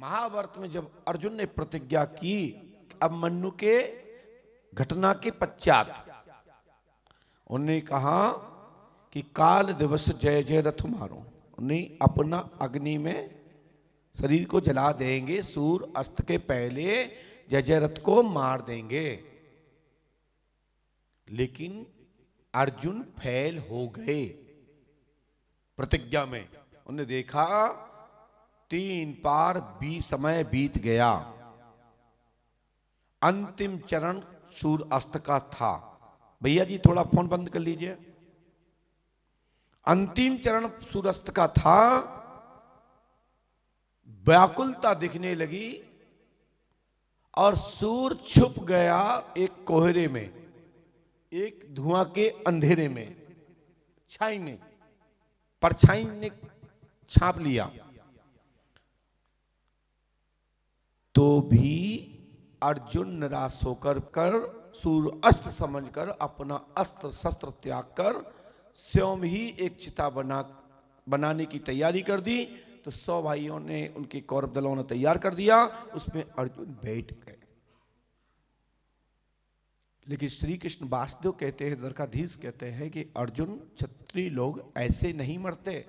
महाभारत में जब अर्जुन ने प्रतिज्ञा की, अब मन्नु के घटना के पश्चात उन्होंने कहा कि काल दिवस जय जय रथ मारो, उन्हें अपना अग्नि में शरीर को जला देंगे, सूर्य अस्त के पहले जय जय रथ को मार देंगे। लेकिन अर्जुन फेल हो गए प्रतिज्ञा में। उन्हें देखा 3 पार समय बीत गया, अंतिम चरण सूर्य अस्त का था। भैया जी थोड़ा फोन बंद कर लीजिए। अंतिम चरण सूर्यास्त का था, व्याकुलता दिखने लगी और सूर्य छुप गया एक कोहरे में, एक धुआं के अंधेरे में, छाई में, परछाई ने छाप लिया। तो भी अर्जुन निराश होकर सूर्य अस्त समझकर अपना अस्त्र शस्त्र त्याग कर स्वयं ही एक चिता बनाने की तैयारी कर दी। तो 100 भाइयों ने, उनके कौरव दलों ने तैयार कर दिया, उसमें अर्जुन बैठ गए। लेकिन श्री कृष्ण वासुदेव कहते हैं, द्वारकाधीश कहते हैं कि अर्जुन, क्षत्रिय लोग ऐसे नहीं मरते।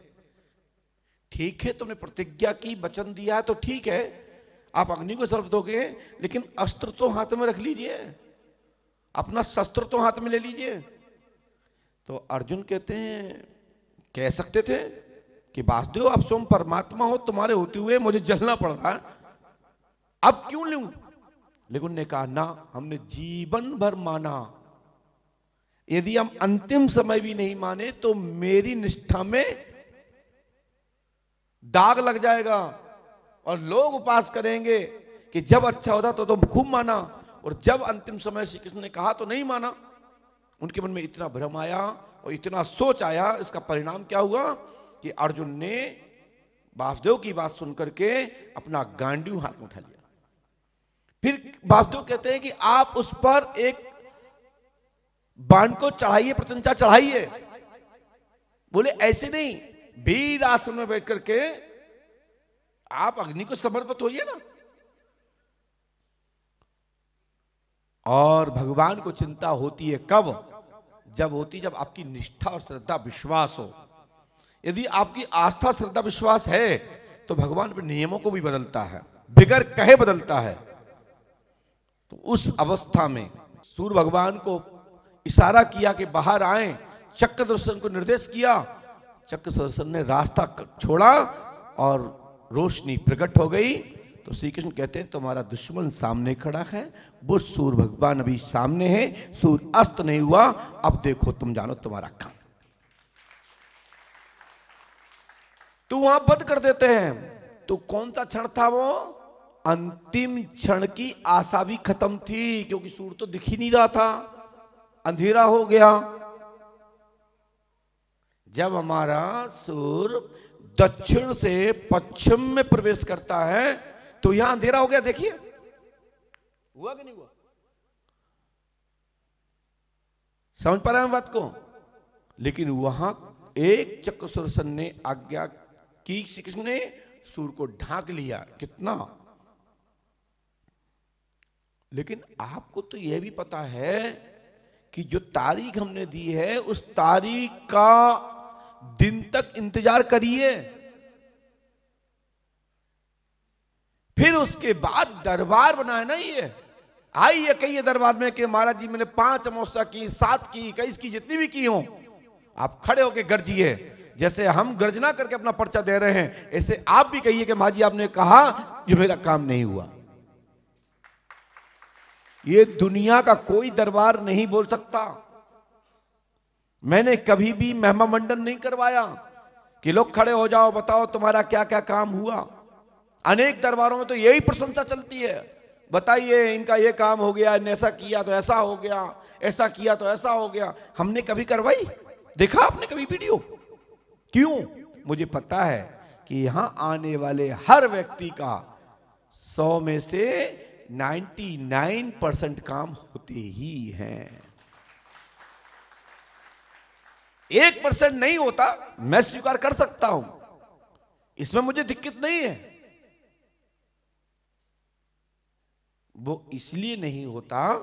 ठीक है तुमने प्रतिज्ञा की, वचन दिया है तो ठीक है, आप अग्नि को सर्प दोगे, लेकिन अस्त्र तो हाथ में रख लीजिए, अपना शस्त्र तो हाथ में ले लीजिए। तो अर्जुन कहते हैं, कह सकते थे कि वासुदेव आप स्वयं परमात्मा हो, तुम्हारे होते हुए मुझे जलना पड़ रहा है, अब क्यों लूं? लेकिन उन्होंने कहा ना, हमने जीवन भर माना, यदि हम अंतिम समय भी नहीं माने तो मेरी निष्ठा में दाग लग जाएगा और लोग उपास करेंगे कि जब अच्छा होता तो तुम खूब माना, और जब अंतिम समय श्री कृष्ण ने कहा तो नहीं माना। उनके मन में इतना भ्रम आया और इतना सोच आया। इसका परिणाम क्या हुआ कि अर्जुन ने वासुदेव की बात सुनकर के अपना गांडीव हाथ में उठा लिया। फिर वासुदेव कहते हैं कि आप उस पर एक बाण को चढ़ाइए, प्रत्यंचा चढ़ाइए। बोले ऐसे नहीं, वीर आसन में बैठ करके आप अग्नि को समर्पित होइए ना। और भगवान को चिंता होती है कब? जब होती, जब आपकी निष्ठा और श्रद्धा विश्वास हो। यदि आपकी आस्था श्रद्धा विश्वास है तो भगवान अपने नियमों को भी बदलता है, बिगर कहे बदलता है। तो उस अवस्था में सूर्य भगवान को इशारा किया कि बाहर आए, चक्र दर्शन को निर्देश किया, चक्र दर्शन ने रास्ता छोड़ा और रोशनी प्रकट हो गई। तो श्री कृष्ण कहते हैं तुम्हारा दुश्मन सामने खड़ा है, वो सूर्य भगवान अभी सामने है, सूर्य अस्त नहीं हुआ, अब देखो तुम जानो तुम्हारा काम। तो वहां बंद कर देते हैं। तो कौन सा क्षण था वो? अंतिम क्षण की आशा भी खत्म थी, क्योंकि सूर्य तो दिख ही नहीं रहा था, अंधेरा हो गया। जब हमारा सूर्य दक्षिण से पश्चिम में प्रवेश करता है तो यहां अंधेरा हो गया। देखिए हुआ कि नहीं हुआ? समझ पा रहे हैं बात को? लेकिन वहां एक चक्र सुदर्शन ने आज्ञा की, श्री कृष्ण ने सूर्य को ढांक लिया। कितना? लेकिन आपको तो यह भी पता है कि जो तारीख हमने दी है उस तारीख का दिन तक इंतजार करिए, फिर उसके बाद दरबार बनाए ना। ये आइए कहिए दरबार में कि महाराज जी मैंने 5 अमावस्या की, 7 की, 21 की, जितनी भी की हो, आप खड़े होके गर्जिए। जैसे हम गर्जना करके अपना पर्चा दे रहे हैं, ऐसे आप भी कहिए कि महाराज जी आपने कहा जो मेरा काम नहीं हुआ। ये दुनिया का कोई दरबार नहीं बोल सकता। मैंने कभी भी महिमा मंडन नहीं करवाया कि लोग खड़े हो जाओ, बताओ तुम्हारा क्या क्या काम हुआ। अनेक दरबारों में तो यही प्रशंसा चलती है, बताइए इनका ये काम हो गया, इन्हें ऐसा किया तो ऐसा हो गया, ऐसा किया तो ऐसा हो गया। हमने कभी करवाई? देखा आपने कभी वीडियो? क्यों? मुझे पता है कि यहां आने वाले हर व्यक्ति का 100 में से 99% काम होते ही हैं। 1% नहीं होता, मैं स्वीकार कर सकता हूं, इसमें मुझे दिक्कत नहीं है। वो इसलिए नहीं होता,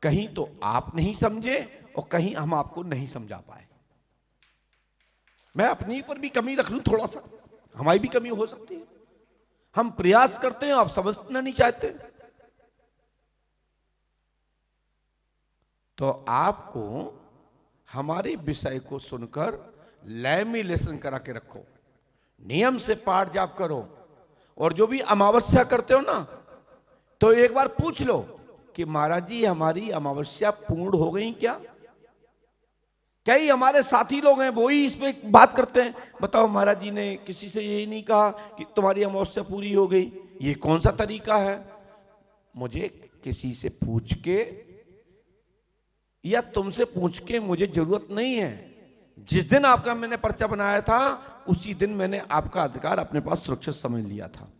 कहीं तो आप नहीं समझे और कहीं हम आपको नहीं समझा पाए। मैं अपनी पर भी कमी रख लूं, थोड़ा सा हमारी भी कमी हो सकती है। हम प्रयास करते हैं, आप समझना नहीं चाहते। तो आपको हमारे विषय को सुनकर लैमिनेशन करा के रखो, नियम से पाठ जाप करो, और जो भी अमावस्या करते हो ना, तो एक बार पूछ लो कि महाराज जी हमारी अमावस्या पूर्ण हो गई क्या? कई हमारे साथी लोग हैं वो ही इस पे बात करते हैं, बताओ महाराज जी ने किसी से यही नहीं कहा कि तुम्हारी अमावस्या पूरी हो गई। ये कौन सा तरीका है? मुझे किसी से पूछ के या तुमसे पूछ के मुझे जरूरत नहीं है। जिस दिन आपका मैंने पर्चा बनाया था उसी दिन मैंने आपका अधिकार अपने पास सुरक्षित समझ लिया था।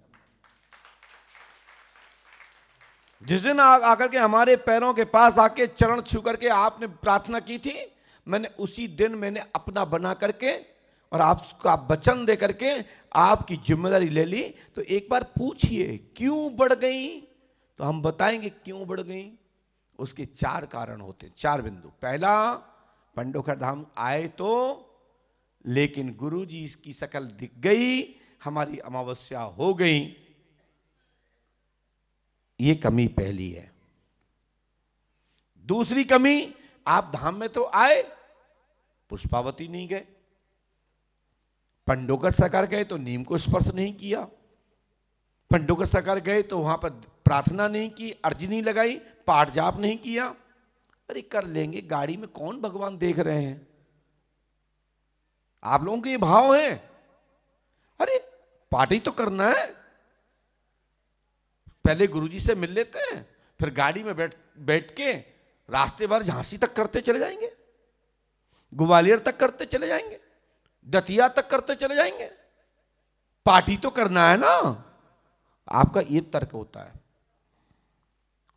जिस दिन आकर के हमारे पैरों के पास आके चरण छू करके आपने प्रार्थना की थी, मैंने उसी दिन मैंने अपना बना करके और आपका वचन दे करके आपकी जिम्मेदारी ले ली। तो एक बार पूछिए क्यों बढ़ गई, तो हम बताएंगे क्यों बढ़ गई। उसके 4 कारण होते हैं, 4 बिंदु। पहला, पंडोखर धाम आए तो, लेकिन गुरु जी इसकी शकल दिख गई, हमारी अमावस्या हो गई। ये कमी पहली है। दूसरी कमी, आप धाम में तो आए, पुष्पावती नहीं गए, पंडोकर सरकार गए तो नीम को स्पर्श नहीं किया, पंडोकर सरकार गए तो वहां पर प्रार्थना नहीं की, अर्जी नहीं लगाई, पाठ जाप नहीं किया। अरे कर लेंगे, गाड़ी में कौन भगवान देख रहे हैं? आप लोगों के ये भाव है, अरे पार्टी तो करना है, पहले गुरुजी से मिल लेते हैं, फिर गाड़ी में बैठ के रास्ते भर झांसी तक करते चले जाएंगे, ग्वालियर तक करते चले जाएंगे, दतिया तक करते चले जाएंगे। पार्टी तो करना है ना। आपका ये तर्क होता है,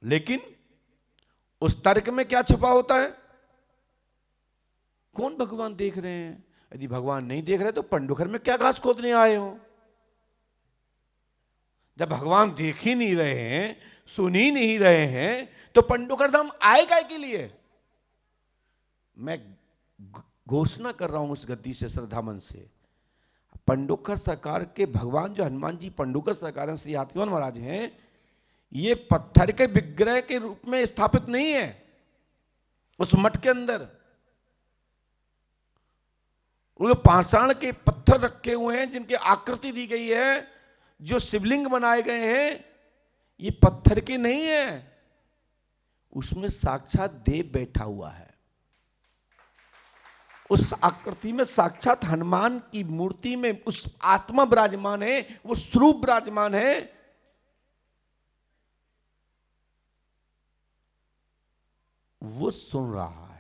लेकिन उस तर्क में क्या छुपा होता है? कौन भगवान देख रहे हैं? यदि भगवान नहीं देख रहे तो पंडोखर में क्या घास खोदने आए हो? जब भगवान देख ही नहीं रहे हैं, सुन ही नहीं रहे हैं, तो पंडोखर धाम आए काय के लिए? मैं घोषणा कर रहा हूं उस गद्दी से, श्रद्धामन से, पंडोखर सरकार के भगवान जो हनुमान जी पंडोखर सरकार हैं, श्री हाथीवान महाराज हैं, ये पत्थर के विग्रह के रूप में स्थापित नहीं है उस मठ के अंदर। वो पाषाण के पत्थर रखे हुए हैं जिनकी आकृति दी गई है, जो शिवलिंग बनाए गए हैं, ये पत्थर के नहीं है, उसमें साक्षात देव बैठा हुआ है। उस आकृति में साक्षात हनुमान की मूर्ति में उस आत्मा विराजमान है, वो स्वरूप विराजमान है। वो सुन रहा है।